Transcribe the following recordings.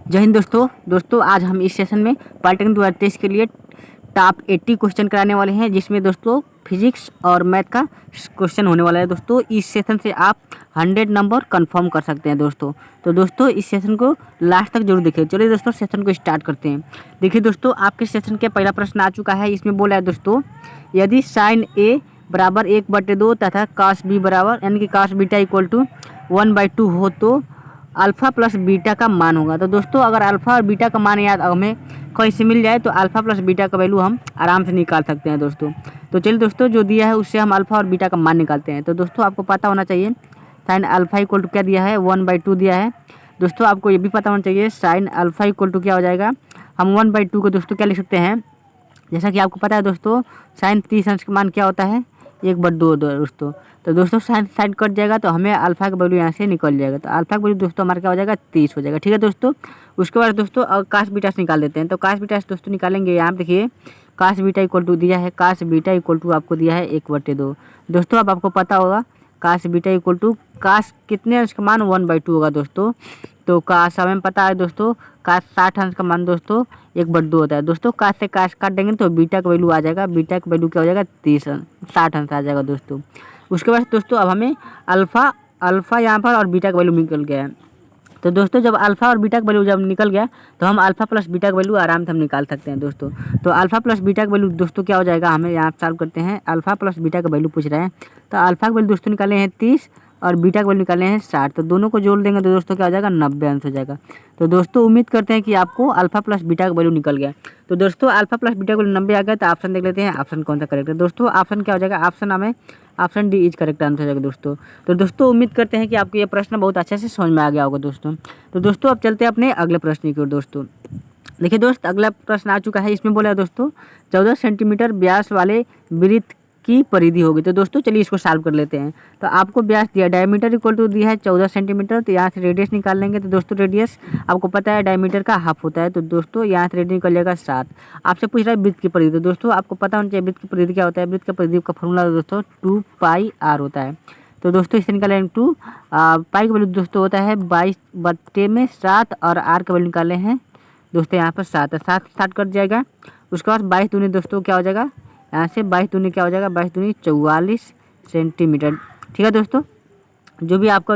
जय हिंद दोस्तों आज हम इस सेशन में पॉलिटेक्निक 2023 के लिए टॉप 80 क्वेश्चन कराने वाले हैं, जिसमें दोस्तों फिजिक्स और मैथ का क्वेश्चन होने वाला है। दोस्तों इस सेशन से आप 100 नंबर कंफर्म कर सकते हैं दोस्तों। तो दोस्तों इस सेशन को लास्ट तक जरूर देखिए। चलिए दोस्तों सेशन को स्टार्ट करते हैं। देखिए दोस्तों, आपके सेशन के पहला प्रश्न आ चुका है। इसमें बोला है दोस्तों, यदि साइन ए बराबर 1/2 तथा कास बी बराबर यानी कि कास बीटा इक्वल टू 1/2 हो तो अल्फ़ा प्लस बीटा का मान होगा। तो दोस्तों अगर अल्फ़ा और बीटा का मान याद हमें कहीं से मिल जाए तो अल्फ़ा प्लस बीटा का वैल्यू हम आराम से निकाल सकते हैं दोस्तों। तो चलिए दोस्तों, जो दिया है उससे हम अल्फ़ा और बीटा का मान निकालते हैं। तो दोस्तों आपको पता होना चाहिए साइन अल्फ़ा इक्वल टू क्या दिया है, 1/2 दिया है। दोस्तों आपको ये भी पता होना चाहिए साइन अल्फ़ा इक्वल टू क्या हो जाएगा। हम 1/2 को दोस्तों क्या लिख सकते हैं, जैसा कि आपको पता है दोस्तों साइन 30 अंश का मान क्या होता है, 1/2 दोस्तों। तो दोस्तों साइन साइन कट जाएगा तो हमें अल्फ़ा का वैल्यू यहाँ से निकल जाएगा। तो अल्फ़ा का वैल्यू दोस्तों हमारा क्या हो जाएगा, 30 हो जाएगा। ठीक है दोस्तों। उसके बाद दोस्तों कास बीटा से निकाल देते हैं। तो कास बीटा से दोस्तों निकालेंगे, यहाँ पे देखिए कास बीटा इक्वल टू दिया है, कास बीटा इक्वल टू आपको दिया है 1/2। दोस्तों अब आपको पता होगा कास बीटा इक्वल टू कास कितने अंश का मान 1/2 होगा दोस्तों। तो कास हमें पता है दोस्तों, कास 60 अंश का मान दोस्तों 1/2 होता है दोस्तों। कास से कास काट देंगे तो बीटा का वैल्यू आ जाएगा, बीटा का वैल्यू क्या हो जाएगा 60 अंश आ जाएगा दोस्तों। उसके बाद दोस्तों अब हमें अल्फ़ा यहाँ पर और बीटा का वैल्यू निकल गया है। तो दोस्तों जब अल्फ़ा और बीटा का वैल्यू जब निकल गया तो हम अल्फ़ा प्लस बीटा का वैल्यू आराम से हम निकाल सकते हैं दोस्तों। तो अल्फ़ा प्लस बीटा का वैल्यू दोस्तों क्या हो जाएगा, हमें यहाँ सॉल्व करते हैं। अल्फ़ा प्लस बीटा का वैल्यू पूछ रहे हैं, तो अल्फ़ा का वैल्यू दोस्तों निकाले हैं 30 और बीटा का वैल्यू निकाले हैं 60। तो दोनों को जोड़ देंगे तो दोस्तों क्या हो जाएगा, 90 अंश हो जाएगा। तो दोस्तों उम्मीद करते हैं कि आपको अल्फ़ा प्लस बीटा का वैल्यू निकल गया। तो दोस्तों अल्फ़ा प्लस बीटा का वैल्यू 90 आ गया। तो ऑप्शन देख लेते हैं, ऑप्शन कौन सा करेक्ट है दोस्तों। ऑप्शन क्या हो जाएगा, option D is correct answer हो जाएगा दोस्तों। तो दोस्तों उम्मीद करते हैं कि आपको ये प्रश्न बहुत अच्छे से समझ में आ गया होगा दोस्तों। तो दोस्तों अब चलते हैं अपने अगले प्रश्न की ओर दोस्तों। देखिए दोस्त, अगला प्रश्न आ चुका है। इसमें बोला है दोस्तों 14 सेंटीमीटर व्यास वाले वृत्त की परिधि होगी। तो दोस्तों चलिए इसको सॉल्व कर लेते हैं। तो आपको व्यास दिया, डायमीटर इक्वल टू दिया है 14 सेंटीमीटर। तो यहाँ से रेडियस निकाल लेंगे। तो दोस्तों रेडियस आपको पता है डायमीटर का हाफ होता है। तो दोस्तों यहाँ से रेडियस निकल जाएगा 7। आपसे पूछ रहा है वृत्त की परिधि। तो दोस्तों आपको पता होना चाहिए वृत्त की परिधि क्या होता है। वृत्त की परिधि का फॉर्मूला दोस्तों 2πr होता है। तो दोस्तों इसे निकालें 2 पाई का वैल्यू दोस्तों होता है 22/7 और आर का वैल्यू निकाले हैं दोस्तों यहाँ पर 7 है। 7 कट जाएगा। उसके बाद 22 दूनी दोस्तों क्या हो जाएगा, यहाँ से 22 दूनी क्या हो जाएगा, 22 दूनी 44 सेंटीमीटर। ठीक है दोस्तों, जो भी आपको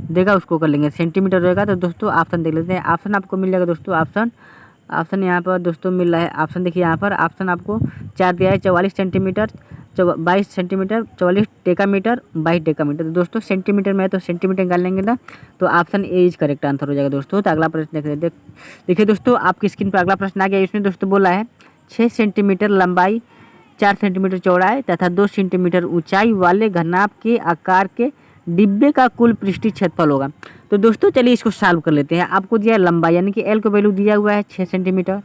देगा उसको कर लेंगे, सेंटीमीटर रहेगा। तो दोस्तों ऑप्शन देख लेते हैं। ऑप्शन आपको मिल जाएगा दोस्तों, ऑप्शन यहाँ पर दोस्तों मिल रहा है। ऑप्शन देखिए यहाँ पर ऑप्शन आपको 4 दिया है, 44 सेंटीमीटर, 22 सेंटीमीटर, 44 डेकामीटर, 22 डेकामीटर। तो दोस्तों सेंटीमीटर में है तो सेंटीमीटर निकाल लेंगे ना। तो option A is correct answer हो जाएगा दोस्तों। तो अगला प्रश्न देखिए दोस्तों, आपकी स्क्रीन पर अगला प्रश्न आ गया। इसमें दोस्तों बोला है 6 सेंटीमीटर लंबाई, 4 सेंटीमीटर चौड़ाई तथा 2 सेंटीमीटर ऊंचाई वाले घनाभ के आकार के डिब्बे का कुल पृष्ठीय क्षेत्रफल होगा। तो दोस्तों चलिए इसको सॉल्व कर लेते हैं। आपको दिया है लंबाई यानी कि एल का वैल्यू दिया हुआ है 6 सेंटीमीटर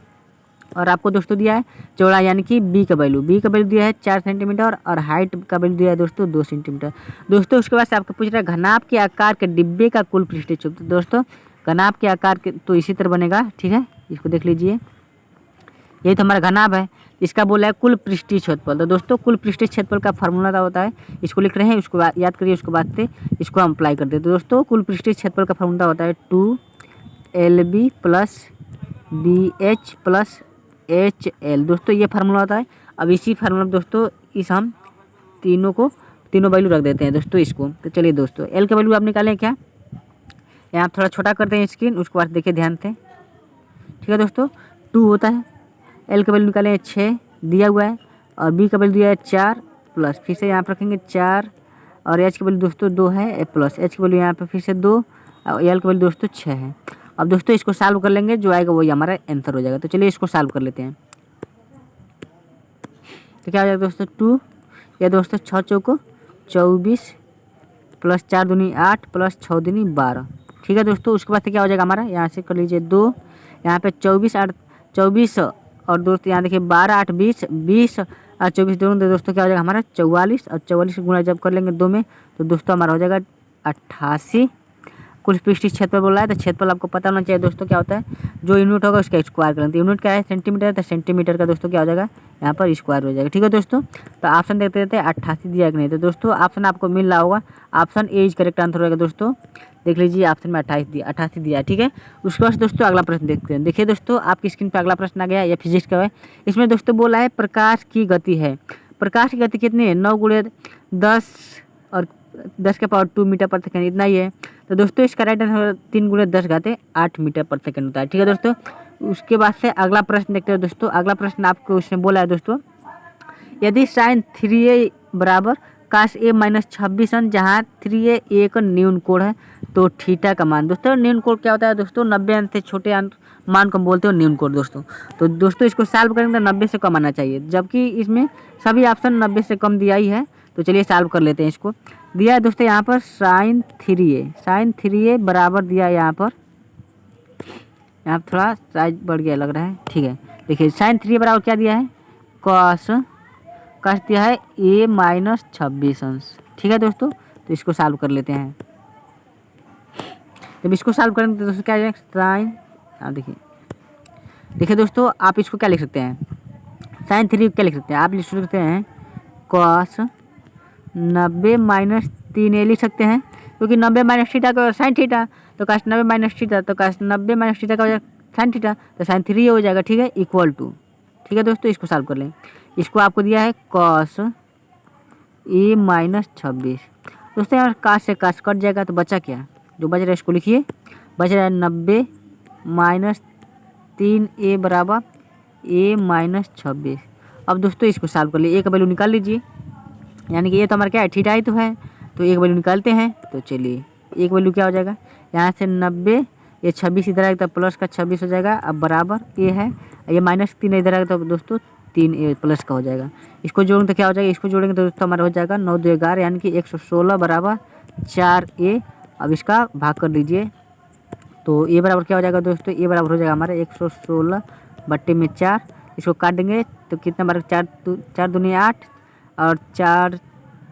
और आपको दोस्तों दिया है चौड़ाई यानी कि बी का वैल्यू दिया है 4 सेंटीमीटर और हाइट का वैल्यू दिया है दोस्तों 2 सेंटीमीटर। दोस्तों उसके बाद से आपको पूछ रहा है घनाभ के आकार के डिब्बे का कुल पृष्ठीय क्षेत्रफल। दोस्तों घनाभ के आकार के तो इसी तरह बनेगा। ठीक है, इसको देख लीजिए, यही तो हमारा घनाभ है। इसका बोला है कुल पृष्ठीय क्षेत्रफल। तो दोस्तों कुल पृष्ठीय क्षेत्रफल का फार्मूला होता है, इसको लिख रहे हैं, उसको याद करिए। उसके बाद से इसको हम अप्लाई करते हैं। तो दोस्तों कुल पृष्ठीय क्षेत्रफल का फार्मूला होता है 2LB + BH + HL। दोस्तों ये फार्मूला होता है। अब इसी फार्मूला में दोस्तों इस हम तीनों वैल्यू रख देते हैं दोस्तों इसको। तो चलिए दोस्तों एल का वैल्यू आप निकालें क्या, यहाँ थोड़ा छोटा करते हैं स्क्रीन, उसके बाद देखिए ध्यान से। ठीक है दोस्तों, 2 होता है, एल का वैल्यू निकालें 6 दिया हुआ है और बी का वैल्यू दिया है 4 प्लस फिर से यहाँ पर रखेंगे 4 और एच का वैल्यू दोस्तों 2 है प्लस एच का वैल्यू यहाँ पर फिर से 2 और एल का वैल्यू दोस्तों 6 है। अब दोस्तों इसको सॉल्व कर लेंगे, जो आएगा वही हमारा आंसर हो जाएगा। तो चलिए इसको सॉल्व कर लेते हैं। तो क्या हो जाएगा दोस्तों 2 या दोस्तों 6 चौको 24 प्लस 4 दूनी 8 प्लस 6 दूनी 12। ठीक है दोस्तों, उसके बाद से क्या हो जाएगा हमारा, यहाँ से कर लीजिए 2, यहाँ पे 24 और दोस्तों यहाँ देखिए 12 8 20 और 24 दोनों दोस्तों क्या हो जाएगा हमारा 44 और 44 गुणा जब कर लेंगे 2 में तो दोस्तों हमारा हो जाएगा 88 कुल पृष्ठीय क्षेत्रफल बोल रहा है तो क्षेत्रफल आपको पता होना चाहिए दोस्तों क्या होता है, जो यूनिट होगा उसका स्क्वायर करेंगे। यूनिट क्या है सेंटीमीटर, तो सेंटीमीटर का दोस्तों क्या हो जाएगा यहाँ पर स्क्वायर हो जाएगा। ठीक है दोस्तों, तो ऑप्शन देखते रहते हैं 88 दिया कि नहीं। तो दोस्तों ऑप्शन आपको मिल रहा होगा, option A is correct answer होगा दोस्तों। देख लीजिए ऑप्शन में 88 दिया है। ठीक है, उसके बाद दोस्तों अगला प्रश्न देखते हैं। देखिए दोस्तों आपकी स्क्रीन पर अगला प्रश्न आ गया, यह फिजिक्स का है। इसमें दोस्तों बोला है प्रकाश की गति है, प्रकाश की गति कितनी है 9 × 10 और 10 के पावर 2 मीटर पर सेकेंड, इतना ही है। तो दोस्तों इसका राइट आंसर 3 × 10 8 मीटर पर सेकेंड होता है। ठीक है दोस्तों, उसके बाद से अगला प्रश्न देखते हैं दोस्तों। अगला प्रश्न आपको उसमें बोला है दोस्तों, यदि साइन 3a बराबर काश ए माइनस 26 जहाँ 3a एक न्यून कोण है तो थीटा का मान। दोस्तों न्यून कोण क्या होता है दोस्तों, 90 अंश से छोटे मान को हम बोलते हो न्यून कोण दोस्तों। तो दोस्तों इसको सॉल्व करेंगे तो 90 से कम आना चाहिए, जबकि इसमें सभी ऑप्शन 90 से कम दिया ही है। तो चलिए सॉल्व कर लेते हैं। इसको दिया है दोस्तों यहाँ पर साइन 3a बराबर दिया है यहाँ पर थोड़ा साइज बढ़ गया लग रहा है। ठीक है, देखिए साइन 3a बराबर क्या दिया है, कॉस दिया है a माइनस 26। ठीक है दोस्तों, तो इसको सॉल्व कर लेते हैं। जब इसको सॉल्व करेंगे तो दोस्तों क्या आ जाएगा साइन, देखिए दोस्तों आप इसको क्या लिख सकते हैं, साइन 3 क्या लिख सकते हैं, आप लिख सकते हैं कॉस 90 माइनस 3a लिख सकते हैं, क्योंकि 90 माइनस थीटा का साइन थीटा, तो काश 90 माइनस थीटा, तो काश 90 माइनस थीटा का हो जाएगा साइन थीटा, तो साइन 3 हो जाएगा। ठीक है, इक्वल टू। ठीक है दोस्तों, इसको सॉल्व कर लें। इसको आपको दिया है कॉस ए माइनस 26। दोस्तों यहाँ काश से काश कट जाएगा तो बचा क्या, जो बच रहा है इसको लिखिए, बच रहा है 90 माइनस 3a बराबर a माइनस 26। अब दोस्तों इसको सॉल्व कर लिए, ए का वैल्यू निकाल लीजिए, यानी कि ये तो हमारा क्या है थीटा ही तो है, तो एक वैल्यू निकालते हैं। तो चलिए एक वैल्यू क्या हो जाएगा, यहाँ से 90, ये 26 इधर आएगा तो प्लस का 26 हो जाएगा, अब बराबर ये है, ये माइनस 3 इधर आएगा तो दोस्तों 3a प्लस का हो जाएगा। इसको जोड़ेंगे तो क्या हो जाएगा, इसको जोड़ेंगे तो दोस्तों हमारा हो जाएगा 9 2 11, यानी कि 116 बराबर 4a। अब इसका भाग कर लीजिए तो ए बराबर क्या हो जाएगा दोस्तों, ए बराबर हो जाएगा हमारा 116 बट्टे में 4। इसको काट देंगे तो कितना बार 4 दूनी 8 और 4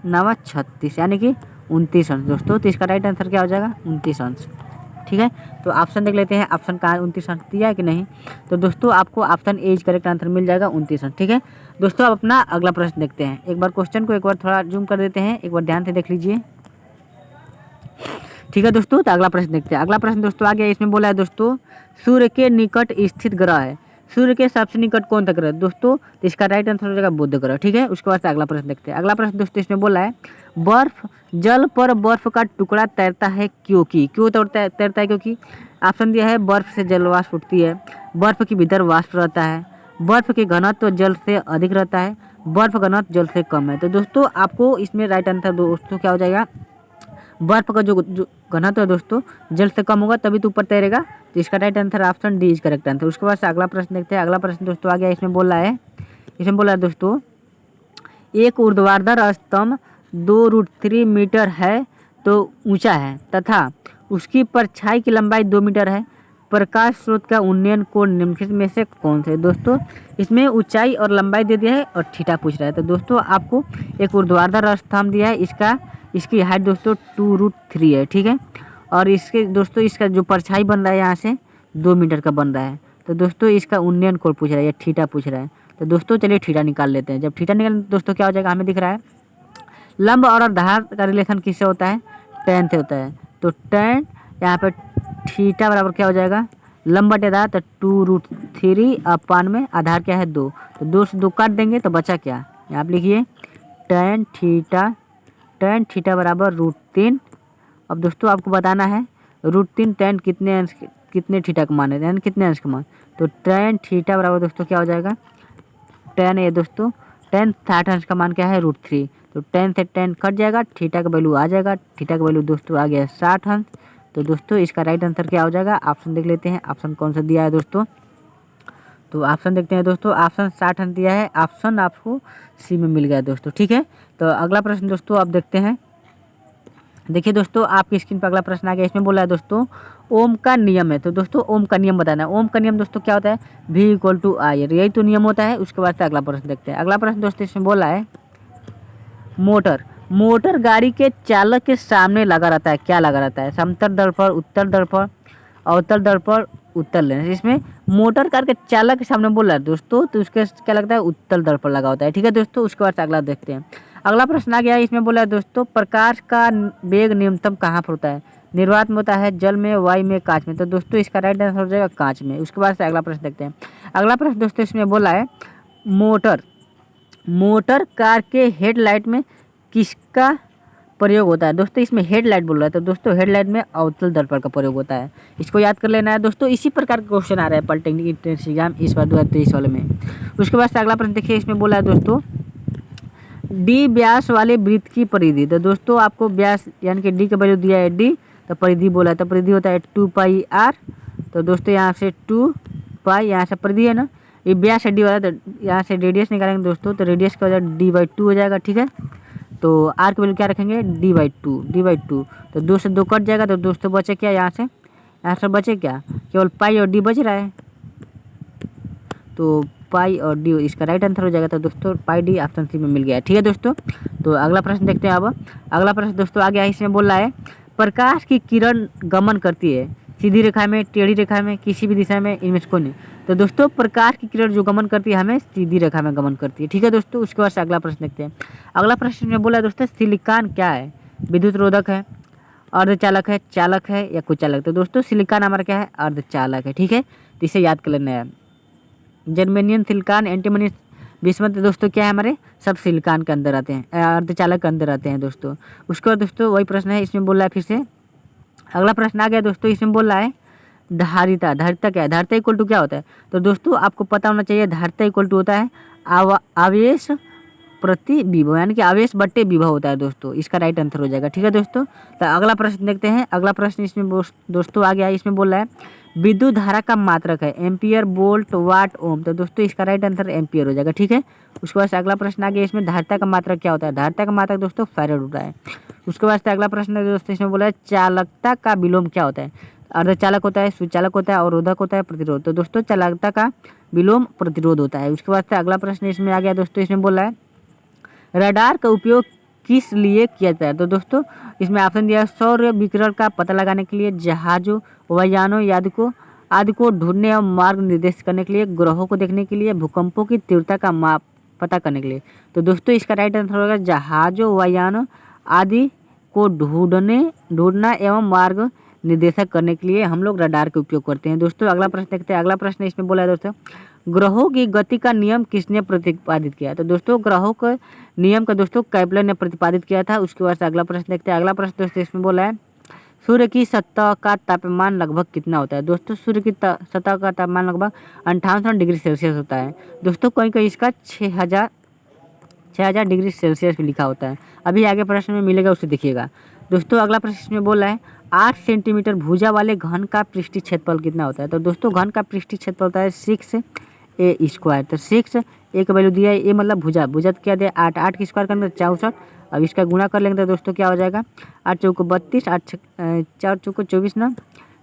9 36, यानी कि 29 अंश दोस्तों। तो इसका राइट आंसर क्या हो जाएगा 29 अंश। ठीक है, तो ऑप्शन देख लेते हैं, ऑप्शन कहाँ 29 अंश दिया है कि नहीं। तो दोस्तों आपको ऑप्शन ए करेक्ट आंसर मिल जाएगा 29 अंश। ठीक है दोस्तों, अब अपना अगला प्रश्न देखते हैं। एक बार क्वेश्चन को एक बार थोड़ा जूम कर देते हैं, एक बार ध्यान से देख लीजिए। ठीक है दोस्तों, तो अगला प्रश्न देखते हैं। अगला प्रश्न दोस्तों आ गया, इसमें बोला है दोस्तों सूर्य के निकट स्थित ग्रह है, सूर्य के सबसे निकट कौन सा ग्रह है दोस्तों, तो इसका राइट आंसर हो जाएगा बुध ग्रह। ठीक है, उसके बाद से अगला प्रश्न देखते हैं। अगला प्रश्न दोस्तों इसमें बोला है बर्फ जल पर बर्फ का टुकड़ा तैरता है क्योंकि, क्यों तैरता है क्योंकि ऑप्शन दिया है बर्फ से जल वाष्प उठती है, बर्फ के भीतर वाष्प रहता है, बर्फ के घनत्व जल से अधिक रहता है, बर्फ घनत्व जल से कम है। तो दोस्तों आपको इसमें राइट आंसर दोस्तों क्या हो जाएगा, बर्फ का जो घनत्व है दोस्तों जल से कम होगा तभी तो ऊपर तैरेगा। तो इसका right answer option D is correct answer. उसके बाद से अगला प्रश्न देखते हैं। अगला प्रश्न दोस्तों आ गया, इसमें बोल रहा है दोस्तों एक ऊर्ध्वाधर स्तंभ 2√3 मीटर है तो ऊंचा है तथा उसकी परछाई की लंबाई 2 मीटर है, प्रकाश स्रोत का उन्नयन कोण निम्नलिखित में से कौन से। दोस्तों इसमें ऊंचाई और लंबाई दे दिया है और थीटा पूछ रहा है। तो दोस्तों आपको एक ऊर्ध्वाधर स्तंभ दिया है, इसकी हाइट दोस्तों 2√3 है। ठीक है, और इसके दोस्तों इसका जो परछाई बन रहा है यहाँ से 2 मीटर का बन रहा है। तो दोस्तों इसका उन्नयन कोण पूछ रहा है या थीटा पूछ रहा है। तो दोस्तों चलिए थीटा निकाल लेते हैं। जब थीटा निकाल दोस्तों क्या हो जाएगा, हमें दिख रहा है लंब और आधार का रिलेशन किससे होता है, tan से होता है। तो tan यहाँ पर थीटा बराबर क्या हो जाएगा, लंब बटे आधार, तो 2√3 अपान में आधार क्या है 2, तो 2 से 2 काट देंगे तो बचा क्या, यहाँ आप लिखिए tan थीटा बराबर √3। अब दोस्तों आपको बताना है √3 tan कितने थीटा का मान है, यानी कितने अंश का मान। तो tan थीटा बराबर दोस्तों क्या हो जाएगा, tan ये दोस्तों tan 60 अंश का मान क्या है √3, तो tan से tan कट जाएगा, थीटा का वैल्यू आ जाएगा, थीटा का वैल्यू दोस्तों आ गया 60 अंश। तो दोस्तों इसका राइट आंसर क्या हो जाएगा, ऑप्शन देख लेते हैं, ऑप्शन कौन सा दिया है दोस्तों। तो ऑप्शन देखते हैं दोस्तों, ऑप्शन 60 अंश दिया है, ऑप्शन आपको सी में मिल गया दोस्तों। ठीक है, तो अगला प्रश्न दोस्तों आप देखते हैं। देखिए दोस्तों आपकी स्क्रीन पर अगला प्रश्न आ गया, इसमें बोला है दोस्तों ओम का नियम है। तो दोस्तों ओम का नियम बताना है। ओम का नियम दोस्तों क्या होता है, V = I, यही तो नियम होता है। उसके बाद से अगला प्रश्न देखते हैं। अगला प्रश्न दोस्तों इसमें बोला है मोटर मोटर गाड़ी के चालक के सामने लगा रहता है, क्या लगा रहता है? समतल दर्पण, उत्तल दर्पण, अवतल दर्पण, उत्तल लेंस। इसमें मोटर कार के चालक के सामने बोल रहा है दोस्तों, तो उसके क्या लगता है? उत्तल दर्पण लगा होता है। ठीक है दोस्तों, उसके बाद से अगला देखते हैं। अगला प्रश्न आ गया है, इसमें बोला है दोस्तों, प्रकाश का वेग न्यूनतम कहाँ पर होता है? निर्वात में होता है, जल में, वायु में, कांच में। तो दोस्तों इसका राइट आंसर हो जाएगा कांच में। उसके बाद से अगला प्रश्न देखते हैं। अगला प्रश्न दोस्तों इसमें बोला है, मोटर मोटर कार के हेडलाइट में किसका प्रयोग होता है? दोस्तों इसमें हेडलाइट बोल रहा है, तो दोस्तों हेडलाइट में अवतल दर्पण का प्रयोग होता है। इसको याद कर लेना है दोस्तों। इसी प्रकार के क्वेश्चन आ रहे हैं पॉलिटेक्निक एंट्रेंस एग्जाम इस बार 2023 वाले में। उसके बाद से अगला प्रश्न देखिए, इसमें बोला है दोस्तों, डी व्यास वाले वृत्त की परिधि। तो दोस्तों आपको व्यास यानी कि डी का वैल्यू दिया है डी, तो परिधि बोला है, तो परिधि होता है 2πr। तो दोस्तों यहाँ से 2π, यहाँ से परिधि है ना, ये व्यास है डी वाला, तो यहाँ से रेडियस निकालेंगे दोस्तों, तो रेडियस का हो जाएगा d/2 हो जाएगा। ठीक है, तो आर की वैल्यू क्या रखेंगे? d/2। तो 2 से 2 कट जाएगा, तो दोस्तों बचे क्या? यहाँ से बचे क्या? केवल पाई और डी बच रहा है, तो पाई और डी इसका राइट आंसर हो जाएगा। तो दोस्तों पाई डी ऑप्शन सी में मिल गया है। ठीक है दोस्तों, तो अगला प्रश्न देखते हैं। अब अगला प्रश्न दोस्तों आ गया है, इसमें बोल रहा है, प्रकाश की किरण गमन करती है सीधी रेखा में, टेढ़ी रेखा में, किसी भी दिशा में, इनमें से कोई नहीं। तो दोस्तों प्रकाश की किरण जो गमन करती है हमें सीधी रेखा में गमन करती है। ठीक है दोस्तों, उसके बाद से अगला प्रश्न देखते हैं। अगला प्रश्न में बोला है दोस्तों, सिलिकॉन क्या है? विद्युत रोधक है, अर्धचालक है, चालक है या कुचालक? तो दोस्तों सिलिकॉन हमारा क्या है? अर्धचालक है। ठीक है, तो इसे याद कर लेना है। जर्मेनियम, सिलिकॉन, एंटीमनी, बिस्मथ दोस्तों क्या है? हमारे सब सिलिकॉन के अंदर आते हैं, अर्धचालक के अंदर आते हैं दोस्तों। उसके बाद दोस्तों वही प्रश्न है, इसमें बोल रहा है फिर से अगला प्रश्न आ गया दोस्तों, इसमें बोल रहा है धारिता। धारिता क्या है? धारिता इक्वल टू क्या होता है? तो दोस्तों आपको पता होना चाहिए, धारिता इक्वल टू होता है आवेश प्रति विभव, यानी कि आवेश बट्टे विभव होता है दोस्तों। इसका राइट आंसर हो जाएगा। ठीक है दोस्तों, तो अगला प्रश्न देखते हैं। अगला प्रश्न इसमें दोस्तों आ गया है, इसमें बोल रहा है विद्युत धारा का मात्रक है एम्पियर, वोल्ट, वाट, ओम। तो दोस्तों इसका राइट आंसर एम्पियर हो जाएगा। ठीक है, उसके बाद से अगला प्रश्न आ गया, इसमें धारिता का मात्रक क्या होता है? धारिता का मात्रक दोस्तों फैराड होता है। उसके बाद से अगला प्रश्न है दोस्तों, इसमें बोला है चालकता का विलोम क्या होता है? अर्धचालक होता है, सुचालक होता है, अवरोधक होता है, प्रतिरोध। तो दोस्तों चालकता का विलोम प्रतिरोध होता है। उसके बाद से अगला प्रश्न इसमें आ गया दोस्तों, इसमें बोला है रडार का उपयोग किस लिए किया जाता है? तो दोस्तों इसमें ऑप्शन दिया है, सौर विकिरण का पता लगाने के लिए, जहाजों, वायुयानों आदि को ढूंढने और मार्ग निर्देशित करने के लिए, ग्रहों को देखने के लिए, भूकंपों की तीव्रता का माप पता करने के लिए। तो दोस्तों इसका राइट आंसर होगा जहाजों, वायुयानों आदि को ढूंढना एवं मार्ग निर्देशक करने के लिए हम लोग रडार का उपयोग करते हैं। दोस्तों अगला प्रश्न देखते हैं। अगला प्रश्न इसमें बोला है दोस्तों, ग्रहों की गति का नियम किसने प्रतिपादित किया? तो दोस्तों ग्रहों के नियम का दोस्तों केपलर ने प्रतिपादित किया था। उसके बाद से अगला प्रश्न देखते हैं। अगला प्रश्न दोस्तों इसमें बोला है, सूर्य की सतह का तापमान लगभग कितना होता है? दोस्तों सूर्य की सतह का तापमान लगभग 58 डिग्री सेल्सियस होता है दोस्तों। कहीं कहीं इसका 6000 डिग्री सेल्सियस भी लिखा होता है। अभी आगे प्रश्न में मिलेगा, उसे देखिएगा दोस्तों। अगला प्रश्न इसमें बोल रहा है 8 सेंटीमीटर भुजा वाले घन का पृष्ठीय क्षेत्रफल कितना होता है? तो दोस्तों घन का पृष्ठीय क्षेत्रफल होता है 6a²। तो 6 ए का वैल्यू दिया है, ए मतलब भुजा तो क्या दिया? 8 की स्क्वायर करने 64। अब इसका गुणा कर लेंगे तो दोस्तों क्या हो जाएगा? 8 चौको 32, 4 चौको 24 ना,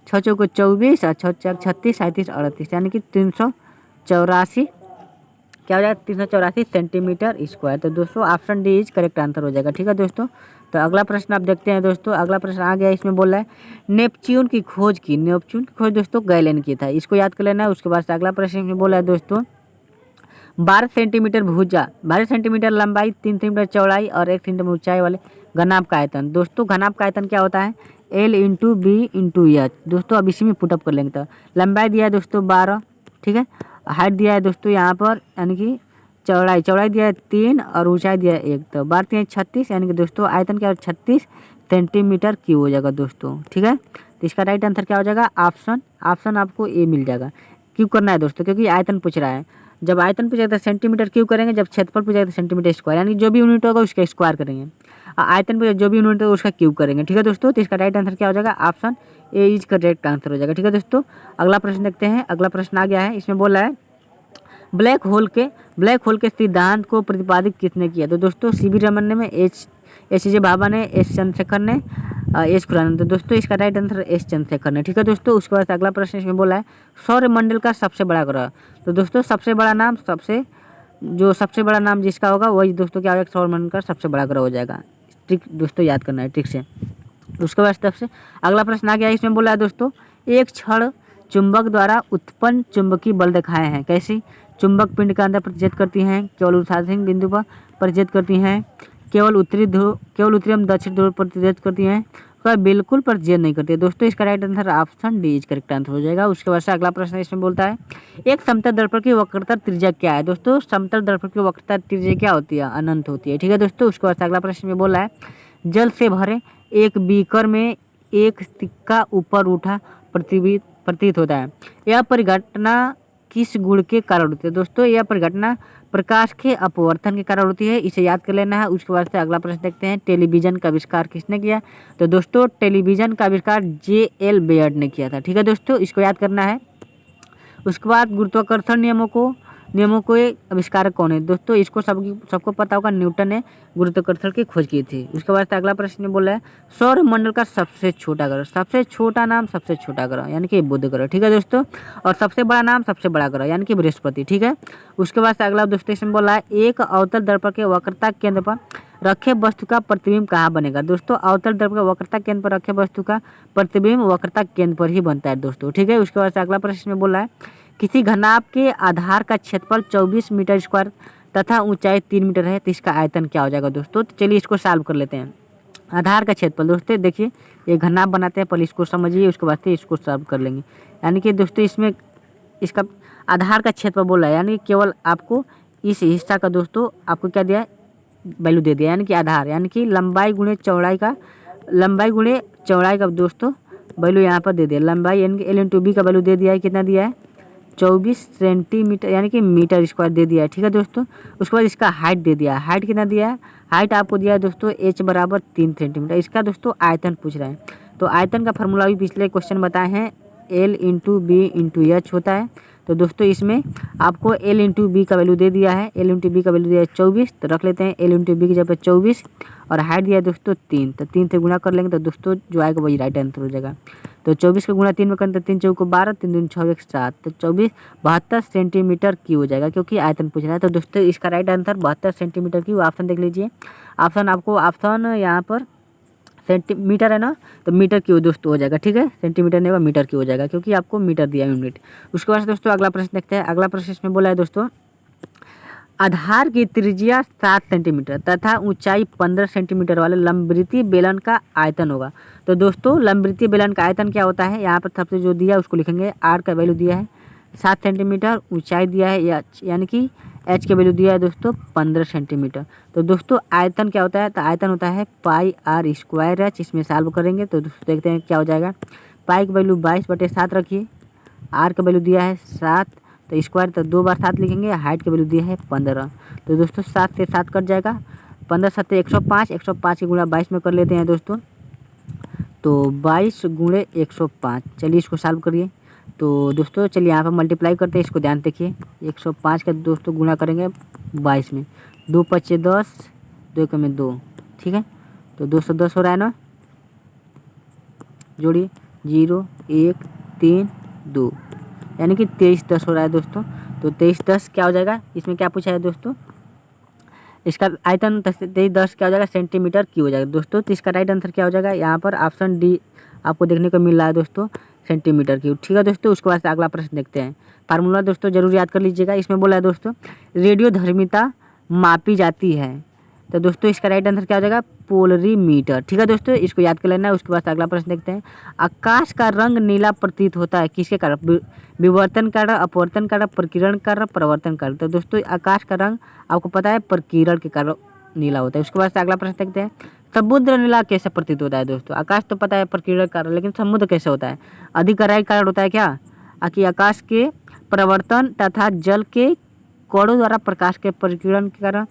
6 चौको 24 और 6 4 36, 37, 38, यानी कि 384 क्या हो जाएगा? 384 सेंटीमीटर स्क्वायर। तो दोस्तों option D is correct answer हो जाएगा। ठीक है दोस्तों, तो अगला प्रश्न आप देखते हैं दोस्तों। अगला प्रश्न आ गया, इसमें बोल रहा है नेपच्यून की खोज दोस्तों गैलेन की था। इसको याद कर लेना है। उसके बाद से अगला प्रश्न में बोला है दोस्तों 12 सेंटीमीटर भुजा, 12 सेंटीमीटर लंबाई, 3 सेंटीमीटर चौड़ाई और 1 सेंटीमीटर ऊंचाई वाले घनाभ का आयतन। दोस्तों घनाभ का आयतन क्या होता है? L into B into H. दोस्तों अब इसी में पुटअप कर लेंगे। तो लंबाई दिया है दोस्तों 12, ठीक है, हाइट दिया है दोस्तों यहाँ पर, यानी कि चौड़ाई दिया है 3 और ऊंचाई दिया है 1। तो 12 36, यानी कि दोस्तों आयतन क्या 36 सेंटीमीटर क्यूब हो जाएगा दोस्तों। ठीक है, तो इसका राइट आंसर क्या हो जाएगा? ऑप्शन आपको ए मिल जाएगा। क्यूब करना है दोस्तों, क्योंकि आयतन पूछ रहा है। जब आयतन पूछेगा तो सेंटीमीटर क्यूब करेंगे, जब क्षेत्रफल पूछेगा तो सेंटीमीटर स्क्वायर, यानी जो भी यूनिट होगा उसका स्क्वायर करेंगे। आयतन पूछेगा जो भी यूनिट होगा उसका क्यूब करेंगे। ठीक है दोस्तों, तो इसका राइट आंसर क्या हो जाएगा? Option A is correct answer हो जाएगा। ठीक है दोस्तों, अगला प्रश्न देखते हैं। अगला प्रश्न आ गया है, इसमें बोला है ब्लैक होल के सिद्धांत को प्रतिपादित किसने किया? तो दोस्तों सीवी रमन ने, एच जे भाभा ने, एस चंद्रशेखर ने, एस खुराना। तो दोस्तों इसका राइट आंसर एस चंद्रशेखर ने। ठीक है दोस्तों, उसके बाद अगला प्रश्न इसमें बोला है सौरमंडल का सबसे बड़ा ग्रह। तो दोस्तों सबसे बड़ा नाम जिसका होगा वही दोस्तों क्या हो जाएगा? सौरमंडल का सबसे बड़ा ग्रह हो जाएगा। ट्रिक दोस्तों याद करना है ट्रिक से। उसके बाद सबसे अगला प्रश्न आ गया, इसमें बोला है दोस्तों एक क्षण चुंबक द्वारा उत्पन्न चुंबकीय बल दिखाए हैं। कैसे? चुंबक पिंड के अंदर प्रतिच्छेद करती हैं, केवल उद्घाटन बिंदु पर प्रतिच्छेद करती हैं, केवल उत्तरी एवं दक्षिण ध्रुव पर प्रतिच्छेद करती हैं, वह बिल्कुल प्रतिच्छेद नहीं करती है। दोस्तों इसका right answer option D is correct answer हो जाएगा। उसके बाद से अगला प्रश्न इसमें बोलता है एक समतल दर्पण की वक्रता त्रिज्या क्या है। दोस्तों समतल दर्पण की वक्रता त्रिज्या क्या होती है? अनंत होती है। ठीक है दोस्तों। उसके बाद से अगला प्रश्न में बोला है जल से भरे एक बीकर में एक सिक्का ऊपर उठा प्रतीत होता है, यह परिघटना किस गुण के कारण होती है? दोस्तों यह परिघटना प्रकाश के अपवर्तन के कारण होती है, इसे याद कर लेना है। उसके बाद से अगला प्रश्न देखते हैं टेलीविजन का आविष्कार किसने किया? तो दोस्तों टेलीविजन का आविष्कार जे.एल. बेयर्ड ने किया था। ठीक है दोस्तों, इसको याद करना है। उसके बाद गुरुत्वाकर्षण नियमों को आविष्कारक कौन है? दोस्तों इसको सबको पता होगा, न्यूटन ने गुरुत्वाकर्षण की खोज की थी। उसके बाद अगला प्रश्न बोला है सौर मंडल का सबसे छोटा ग्रह, सबसे छोटा नाम सबसे छोटा ग्रह यानी कि बुध ग्रह। ठीक है दोस्तों। और सबसे बड़ा नाम सबसे बड़ा ग्रह यानी कि बृहस्पति। ठीक है। उसके बाद अगला दोस्तों इसमें बोला है एक अवतल दर्पण के वक्रता केंद्र पर रखे वस्तु का प्रतिबिंब कहाँ बनेगा? दोस्तों अवतल दर्पण के वक्रता केंद्र पर रखे वस्तु का प्रतिबिंब वक्रता केंद्र पर ही बनता है दोस्तों। ठीक है। उसके बाद अगला प्रश्न में बोला है किसी घनाभ के आधार का क्षेत्रफल 24 मीटर स्क्वायर तथा ऊंचाई 3 मीटर है, तो इसका आयतन क्या हो जाएगा दोस्तों? तो चलिए इसको सॉल्व कर लेते हैं। आधार का क्षेत्रफल दोस्तों देखिए ये घनाभ बनाते हैं, पहले इसको समझिए उसके बाद इसको सॉल्व कर लेंगे। यानी कि दोस्तों इसमें इसका आधार का क्षेत्रफल बोला है, यानी केवल आपको इस हिस्सा का दोस्तों आपको क्या दिया है? वैल्यू दे दिया, यानी कि आधार यानी कि लंबाई गुणे चौड़ाई का दोस्तों वैल्यू यहाँ पर दे दिया। लंबाई यानी कि L/B का वैल्यू दे दिया है, कितना दिया है? 24 सेंटीमीटर यानी कि मीटर स्क्वायर दे दिया है। ठीक है दोस्तों। उसके बाद इसका हाइट दे दिया है, हाइट कितना दिया है? हाइट आपको दिया है दोस्तों h बराबर 3 सेंटीमीटर। इसका दोस्तों आयतन पूछ रहे हैं, तो आयतन का फार्मूला भी पिछले क्वेश्चन बताए हैं, L/B/H होता है। तो दोस्तों इसमें आपको L/B का वैल्यू दे दिया है, L/B का वैल्यू दिया है 24, तो रख लेते हैं L/B की जगह 24 और हाइट दिया है दोस्तों 3, तो 3 से गुणा कर लेंगे तो दोस्तों जो आएगा वही राइट आंसर हो जाएगा। तो 24 का गुणा 3 में करें तो 3 चौको 12, 3 दूनी 6 1 7, तो 72 सेंटीमीटर की हो जाएगा, क्योंकि आयतन पूछ रहा है। तो दोस्तों इसका राइट आंसर 72 सेंटीमीटर की। ऑप्शन देख लीजिए, ऑप्शन यहाँ पर सेंटीमीटर है ना, तो मीटर की दोस्तों हो जाएगा। ठीक है, सेंटीमीटर नहीं होगा मीटर की हो जाएगा, क्योंकि आपको मीटर दिया है यूनिट। उसके बाद दोस्तों अगला प्रश्न देखते हैं। अगला प्रश्न इसमें बोला है दोस्तों आधार की त्रिज्या 7 सेंटीमीटर तथा ऊंचाई 15 सेंटीमीटर वाले लंबवृत्तीय बेलन का आयतन होगा। तो दोस्तों लंबवृत्तीय बेलन का आयतन क्या होता है? यहाँ पर सबसे जो दिया है उसको लिखेंगे। आर का वैल्यू दिया है 7 सेंटीमीटर, ऊंचाई दिया है यानी कि एच का वैल्यू दिया है दोस्तों 15 सेंटीमीटर। तो दोस्तों आयतन क्या होता है? तो आयतन होता है पाई आर स्क्वायर एच। इसमें सॉल्व करेंगे तो दोस्तों देखते हैं क्या हो जाएगा। पाई की वैल्यू 22/7 रखिए, आर का वैल्यू दिया है 7, तो स्क्वायर तो 2 बार 7 लिखेंगे, हाइट की वैल्यू दिया है 15। तो दोस्तों 7 से 7 कट जाएगा, 15 7 105, 105 के गुणा 22 में कर लेते हैं दोस्तों, तो 22 गुणे 105। चलिए इसको सॉल्व करिए। तो दोस्तों चलिए यहाँ पर मल्टीप्लाई करते हैं, इसको ध्यान देखिए। 105 का दोस्तों गुणा करेंगे 22 में, 2 5 10, 2 1 में 2। ठीक है, तो 210 हो रहा है ना, जोड़िए 0 1 3 2, यानी कि 2310 हो रहा है दोस्तों। तो 2310 क्या हो जाएगा? इसमें क्या पूछा है दोस्तों? इसका आयतन 2310 क्या हो जाएगा? सेंटीमीटर की हो जाएगा दोस्तों। तो इसका राइट आंसर क्या हो जाएगा? यहाँ पर ऑप्शन डी आपको देखने को मिल रहा है दोस्तों, सेंटीमीटर की। ठीक है दोस्तों। उसके बाद अगला प्रश्न देखते हैं। फार्मूला दोस्तों जरूर याद कर लीजिएगा। इसमें बोला है दोस्तों रेडियोधर्मिता मापी जाती है, तो दोस्तों इसका राइट आंसर क्या हो जाएगा? पोलरीमीटर। ठीक है दोस्तों, इसको याद कर लेना है। उसके बाद अगला प्रश्न देखते हैं। आकाश का रंग नीला प्रतीत होता है किसके कारण? विवर्तन कारण, अपवर्तन कारण, प्रकीर्णन कारण, प्रवर्तन कारण। तो दोस्तों आकाश का रंग आपको पता है प्रकीर्णन के कारण नीला होता है। उसके बाद अगला प्रश्न देखते हैं। समुद्र नीला कैसे प्रतीत होता है दोस्तों? आकाश तो पता है प्रकीर्णन कारण, लेकिन समुद्र कैसे होता है? अधिक गहराई कारण होता है क्या? कि आकाश के प्रवर्तन तथा जल के कणों द्वारा प्रकाश के प्रकीर्णन के कारण,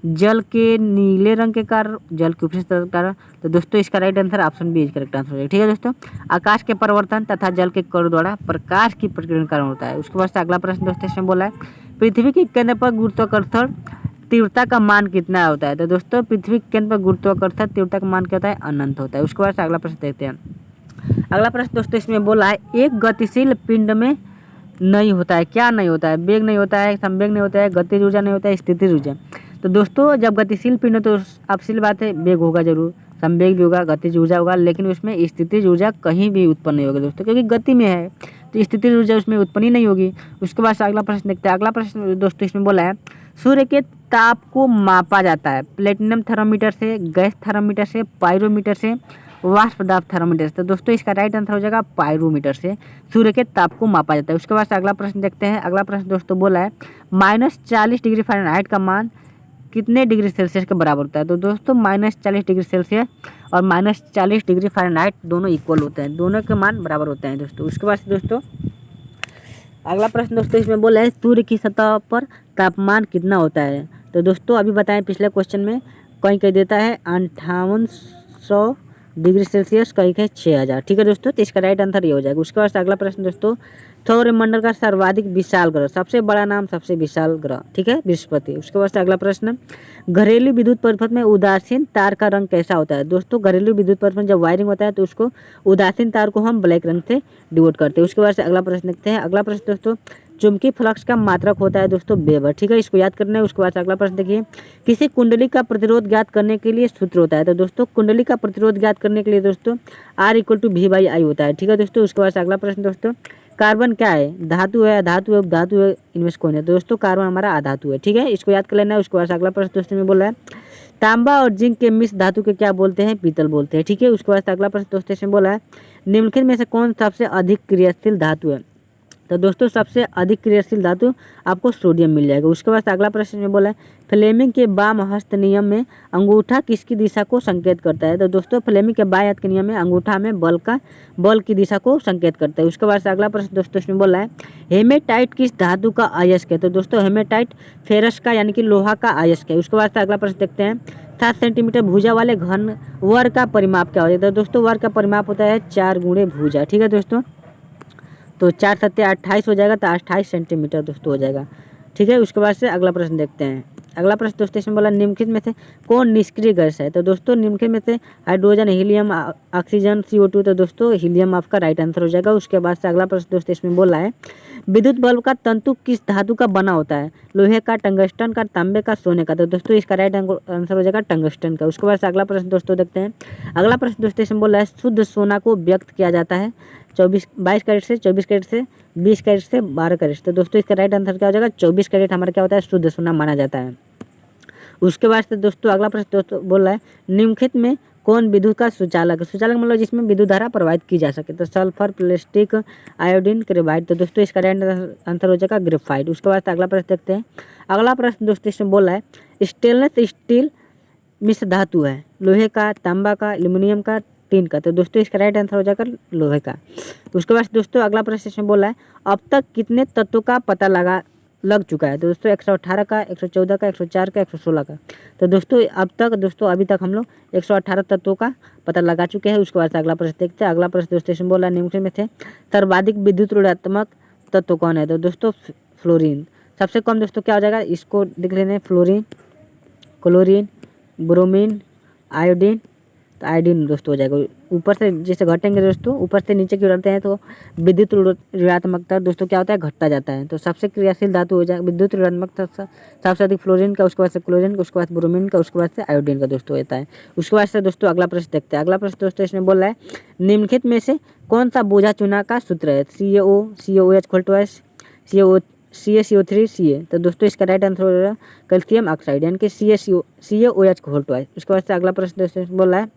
जल के नीले रंग के कारण, जल के उपस्थित के कारण। तो दोस्तों इसका right answer option B is correct answer है। ठीक है दोस्तों, आकाश के परिवर्तन तथा जल के कणों द्वारा प्रकाश की प्रकीर्णन कारण होता है। उसके बाद अगला प्रश्न दोस्तों इसमें बोला है पृथ्वी के केंद्र पर गुरुत्वाकर्षण तीव्रता का मान कितना होता है? तो दोस्तों पृथ्वी के केंद्र पर गुरुत्वाकर्षण तीव्रता का मान क्या होता है? अनंत होता है। उसके बाद अगला प्रश्न देखते हैं। अगला प्रश्न दोस्तों इसमें बोला है एक गतिशील पिंड में नहीं होता है, क्या नहीं होता है? वेग नहीं होता है, संवेग नहीं होता है, गतिज ऊर्जा नहीं होता है, स्थितिज ऊर्जा। तो दोस्तों जब गतिशील पिंड हो तो अब सी बात है वेग होगा जरूर, संवेग भी होगा, गतिज ऊर्जा होगा, लेकिन उसमें स्थितिज ऊर्जा कहीं भी उत्पन्न नहीं होगी दोस्तों, क्योंकि गति में है तो स्थितिज ऊर्जा उसमें उत्पन्न ही नहीं होगी। उसके बाद अगला प्रश्न देखते हैं। अगला प्रश्न दोस्तों इसमें बोला है सूर्य के ताप को मापा जाता है प्लेटिनम थर्मोमीटर से, गैस थर्मोमीटर से, पायरोमीटर से, वाष्प दाब थर्मोमीटर से। तो दोस्तों इसका राइट आंसर हो जाएगा पायरोमीटर से सूर्य के ताप को मापा जाता है। उसके बाद अगला प्रश्न देखते हैं। अगला प्रश्न दोस्तों बोला है -40 डिग्री फ़ारेनहाइट का मान कितने डिग्री सेल्सियस के बराबर होता है। तो दोस्तों -40 डिग्री सेल्सियस और -40 डिग्री फ़ारेनहाइट दोनों इक्वल होते हैं, दोनों के मान बराबर होते हैं दोस्तों। उसके बाद दोस्तों अगला प्रश्न दोस्तों इसमें बोला है सूर्य की सतह पर तापमान कितना होता है। तो दोस्तों अभी बताएं पिछले क्वेश्चन में कहीं कहीं देता है 5800 डिग्री सेल्सियस, कहीं कहीं 6000। ठीक है दोस्तों, तो इसका राइट आंसर ये हो जाएगा। उसके बाद अगला प्रश्न दोस्तों सौरमंडल का सर्वाधिक विशाल ग्रह, सबसे बड़ा नाम सबसे विशाल ग्रह, ठीक है, बृहस्पति। उसके बाद अगला प्रश्न घरेलू विद्युत परिपथ में उदासीन तार का रंग कैसा होता है। दोस्तों घरेलू विद्युत परिपथ में जब वायरिंग होता है तो उसको उदासीन तार को हम ब्लैक रंग से डिवोट करते हैं। उसके बाद अगला प्रश्न देखते हैं। अगला प्रश्न दोस्तों चुंबकीय फ्लक्स का मात्रक होता है दोस्तों वेबर, ठीक है, इसको याद करना है। उसके बाद अगला प्रश्न देखिए किसी कुंडली का प्रतिरोध ज्ञात करने के लिए सूत्र होता है। तो दोस्तों कुंडली का प्रतिरोध ज्ञात करने के लिए दोस्तों R = V/I होता है, ठीक है दोस्तों। उसके बाद अगला प्रश्न दोस्तों कार्बन क्या है, धातु है, धातु है, धातु है, इनमें से कौन है। दोस्तों कार्बन हमारा अधातु है, ठीक है, इसको याद कर लेना है। उसके बाद अगला प्रश्न दोस्तों में बोला है तांबा और जिंक के मिश्र धातु के क्या बोलते हैं, पीतल बोलते हैं, ठीक है। उसके बाद अगला प्रश्न दोस्तों इसमें बोला है निम्नलिखित में से कौन सबसे अधिक क्रियाशील धातु है। तो दोस्तों सबसे अधिक क्रियाशील धातु आपको सोडियम मिल जाएगा। उसके बाद अगला प्रश्न में बोला है फ्लेमिंग के वाम हस्त नियम में अंगूठा किसकी दिशा को संकेत करता है। तो दोस्तों फ्लेमिंग के बाएं हाथ के नियम में अंगूठा में बल की दिशा को संकेत करता है। उसके बाद अगला प्रश्न दोस्तों इसमें बोला है हेमेटाइट किस धातु का अयस्क है। तो दोस्तों हेमेटाइट फेरस का यानी कि लोहा का अयस्क है। उसके बाद अगला प्रश्न देखते हैं 7 सेंटीमीटर भुजा वाले घन वर का परिमाप क्या होता है। तो दोस्तों वर का परिमाप होता है 4 × भुजा, ठीक है दोस्तों। तो 4 × 7 = 28 हो जाएगा, तो 28 सेंटीमीटर दोस्तों हो जाएगा, ठीक है। उसके बाद से अगला प्रश्न देखते हैं। अगला प्रश्न दोस्तों इसमें बोला निम्नलिखित में से कौन निष्क्रिय गैस है। तो दोस्तों निम्नलिखित में से हाइड्रोजन, हीलियम, ऑक्सीजन, CO2। तो दोस्तों हीलियम आपका राइट आंसर हो जाएगा। उसके बाद से अगला प्रश्न दोस्तों इसमें बोला है विद्युत बल्ब का तंतु किस धातु का बना होता है, लोहे का, टंगस्टन का, तांबे का, सोने का। तो दोस्तों इसका राइट आंसर हो जाएगा टंगस्टन का। उसके बाद से अगला प्रश्न दोस्तों देखते हैं। अगला प्रश्न दोस्तों इसमें बोला है शुद्ध सोना को व्यक्त किया जाता है 22 कैरेट से, 24 कैरेट से, 20 कैरेट से, 12 कैरेट। तो दोस्तों इसका राइट आंसर क्या हो जाएगा 24 कैरेट हमारा क्या होता है शुद्ध सोना माना जाता है। उसके बाद से दोस्तों अगला प्रश्न दोस्तों बोल रहा है निम्नलिखित में कौन विद्युत का सुचालक है। सुचालक मतलब जिसमें विद्युत धारा प्रवाहित की जा सके। तो सल्फर, प्लास्टिक, आयोडीन, ग्रेफाइट। तो दोस्तों इसका राइट आंसर हो जाएगा ग्रेफाइट। उसके बाद अगला प्रश्न देखते हैं। अगला प्रश्न दोस्तों इसमें बोल रहा है स्टेनलेस स्टील मिश्र धातु है लोहे का, तांबा का, एल्यूमिनियम का, टीन का। तो दोस्तों इसका राइट आंसर हो जाएगा लोहे का। उसके बाद दोस्तों अगला प्रश्न इसमें बोला है अब तक कितने तत्वों का पता लग चुका है। तो दोस्तों 118 का, 114 का, 104 का, 116 का। तो दोस्तों अभी तक हम लोग 118 तत्वों का पता लगा चुके हैं। उसके बाद अगला प्रश्न देखते हैं। अगला प्रश्न दोस्तों इसमें बोला निम्नलिखित में से सर्वाधिक विद्युत ऋणात्मक तत्व कौन है। तो दोस्तों फ्लोरीन। सबसे कम दोस्तों क्या हो जाएगा, इसको देख लेने फ्लोरीन, क्लोरीन, ब्रोमीन, आयोडीन। तो आयोडीन दोस्तों हो जाएगा। ऊपर से जैसे घटेंगे दोस्तों, ऊपर से नीचे की ओर आते हैं तो विद्युत ऋणात्मकता दोस्तों क्या होता है घटता जाता है। तो सबसे क्रियाशील धातु हो जाएगा विद्युत ऋणात्मकता सबसे अधिक फ्लोरीन का, उसके बाद से क्लोरीन का, उसके बाद ब्रोमीन का, उसके बाद से आयोडीन का दोस्तों होता है। उसके बाद से दोस्तों अगला प्रश्न देखते हैं। अगला प्रश्न दोस्तों इसमें बोल रहा है निम्नलिखित में से कौन सा बोझा चुना का सूत्र है, CaO, CaOH = CaCO3 तो दोस्तों इसका राइट आंसर हो जाएगा कैल्शियम ऑक्साइड यानी कि CaOH। उसके बाद से अगला प्रश्न दोस्तों बोल रहा है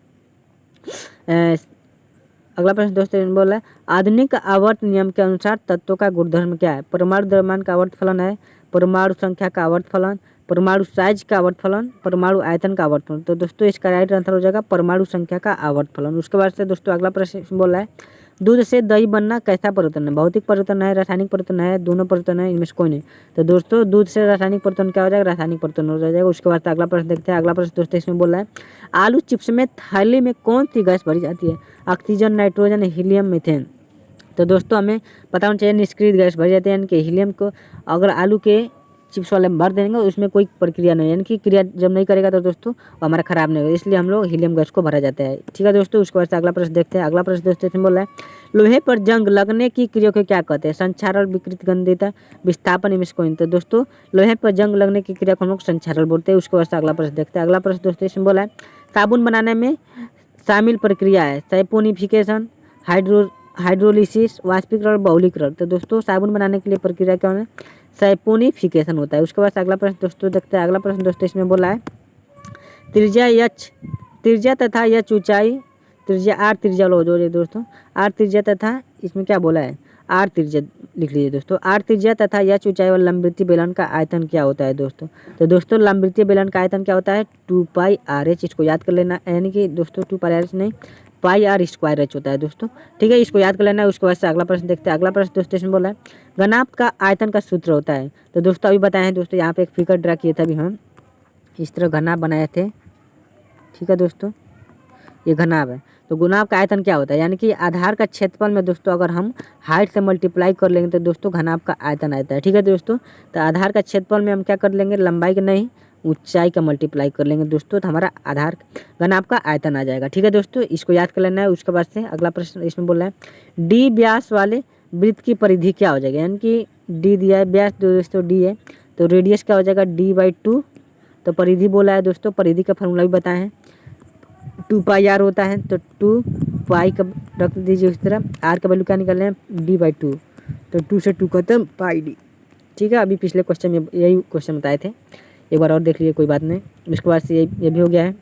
अगला प्रश्न दोस्तों बोल रहा है आधुनिक आवर्त नियम के अनुसार तत्वों का गुणधर्म क्या है। परमाणु द्रव्यमान का आवर्त फलन है, परमाणु संख्या का आवर्त फलन, परमाणु साइज का आवर्त फलन, परमाणु आयतन का आवर्त फलन। तो दोस्तों इसका राइट आंसर हो जाएगा परमाणु संख्या का आवर्त फलन। उसके बाद से दोस्तों अगला प्रश्न बोल रहा है दूध से दही बनना कैसा परिवर्तन है, भौतिक परिवर्तन है, रासायनिक परिवर्तन है, दोनों परिवर्तन है, इनमें से कोई नहीं। तो दोस्तों दूध से रासायनिक परिवर्तन क्या हो जाएगा, रासायनिक परिवर्तन हो जाएगा। उसके बाद अगला प्रश्न देखते हैं। अगला प्रश्न दोस्तों इसमें बोल रहा है आलू चिप्स में थैली में कौन सी गैस भरी जाती है, ऑक्सीजन, नाइट्रोजन, हीलियम, मीथेन। तो दोस्तों हमें पता होना चाहिए निष्क्रिय गैस भरी जाती है यानी कि हीलियम को। अगर आलू के चिप्स वाले भर देंगे, उसमें कोई प्रक्रिया नहीं है, यानी कि क्रिया जब नहीं करेगा तो दोस्तों वो हमारा ख़राब नहीं होगा, इसलिए हम लोग हीलियम गैस को भरा जाता है। ठीक है दोस्तों, उसके बाद से अगला प्रश्न देखते हैं। अगला प्रश्न दोस्तों इसमें बोल रहा है लोहे पर जंग लगने की क्रिया को क्या कहते हैं? संक्षारण, विकृत, गंधिता, विस्थापन, इमिस्कोइन। तो दोस्तों लोहे पर जंग लगने की क्रिया को हम लोग संक्षारण बोलते हैं। उसके बाद से अगला प्रश्न देखते हैं। अगला प्रश्न दोस्तों इसमें बोला है साबुन बनाने में शामिल प्रक्रिया है सैपोनिफिकेशन, हाइड्रोलिसिस, वाष्पीकरण, बहुलीकरण। तो दोस्तों साबुन बनाने के लिए प्रक्रिया क्या है? सैपोनिफिकेशन होता है। उसके बाद अगला प्रश्न दोस्तों देखते हैं। अगला प्रश्न दोस्तों इसमें बोला है त्रिज्या तथा यच ऊंचाई, त्रिज्या आर त्रिज्या लो जो दोस्तों आर त्रिज्या तथा इसमें क्या बोला है आर त्रिज्या लिख लीजिए दोस्तों। आर त्रिज्या तथा यच ऊंचाई वाला लंबवृत्तीय बेलन का आयतन क्या होता है दोस्तों? तो दोस्तों लंबवृत्तीय बेलन का आयतन क्या होता है? 2πr/h। इसको याद कर लेना, यानी कि दोस्तों 2πr/h नहीं πr² होता है दोस्तों। ठीक है, इसको याद कर लेना है। उसके बाद से अगला प्रश्न देखते हैं। अगला प्रश्न दोस्तों इसमें बोला है घनाभ का आयतन का सूत्र होता है। तो दोस्तों अभी बताए हैं दोस्तों, यहाँ पे एक फिगर ड्रा किए थे अभी हम, इस तरह घनाभ बनाए थे। ठीक है दोस्तों, ये घनाभ है। तो घनाभ का आयतन क्या होता है? यानी कि आधार का क्षेत्रफल में दोस्तों अगर हम हाइट से मल्टीप्लाई कर लेंगे तो दोस्तों घनाभ का आयतन आता है। ठीक है दोस्तों, तो आधार का क्षेत्रफल में हम क्या कर लेंगे? लंबाई का नहीं, ऊंचाई का मल्टीप्लाई कर लेंगे दोस्तों, तो हमारा आधार घनाभ का आयतन आ जाएगा। ठीक है दोस्तों, इसको याद कर लेना है। उसके बाद से अगला प्रश्न इसमें बोल रहा है डी व्यास वाले वृत्त की परिधि क्या हो जाएगा? यानी कि डी दिया है, व्यास दोस्तों डी है, तो रेडियस क्या हो जाएगा? d/2। तो परिधि बोला है दोस्तों, परिधि का फॉर्मूला भी बताए हैं, 2πr होता है। तो 2π का रख दीजिए उस तरह, r का वैल्यू क्या निकालना है? d/2। तो 2 से 2 खत्म, πd। ठीक है, अभी पिछले क्वेश्चन में यही क्वेश्चन बताए थे, एक बार और देख लीजिए, कोई बात नहीं। उसके बाद से ये भी हो गया है।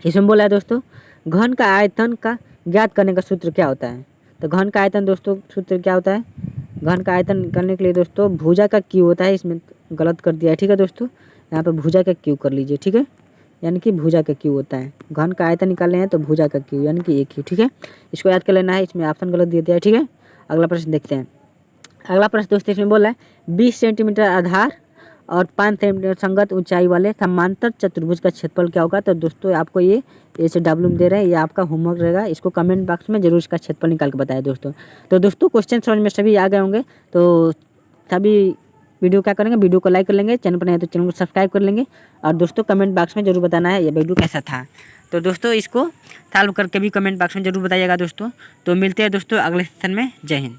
इसमें बोला है दोस्तों घन का आयतन का ज्ञात करने का सूत्र क्या होता है? तो घन का आयतन दोस्तों सूत्र क्या होता है? घन का आयतन करने के लिए दोस्तों भुजा का क्यू होता है, इसमें गलत कर दिया है। ठीक है दोस्तों, यहाँ पे भुजा का क्यू कर लीजिए। ठीक है, यानी कि भुजा का क्यू होता है, घन का आयतन निकालने हैं तो भुजा का क्यू यानी कि एक क्यू। ठीक है, इसको याद कर लेना है, इसमें ऑप्शन गलत दे दिया है। ठीक है, अगला प्रश्न देखते हैं। अगला प्रश्न दोस्तों इसमें बोला है 20 सेंटीमीटर आधार और 5 सेंटीमीटर संगत ऊंचाई वाले समांतर चतुर्भुज का क्षेत्रफल क्या होगा? तो दोस्तों आपको ये ऐसे डब्ल्यू में दे रहे हैं, ये आपका होमवर्क रहेगा, इसको कमेंट बॉक्स में जरूर इसका क्षेत्रफल निकाल के बताएं दोस्तों। तो दोस्तों क्वेश्चन समझ में सभी आ गए होंगे, तो सभी वीडियो क्या करेंगे? वीडियो को लाइक कर लेंगे, चैनल पर नहीं तो चैनल को सब्सक्राइब कर लेंगे, और दोस्तों कमेंट बॉक्स में जरूर बताना है ये वीडियो कैसा था। तो दोस्तों इसको सॉल्व करके भी कमेंट बॉक्स में जरूर बताइएगा दोस्तों। तो मिलते हैं दोस्तों अगले सेशन में। जय हिंद।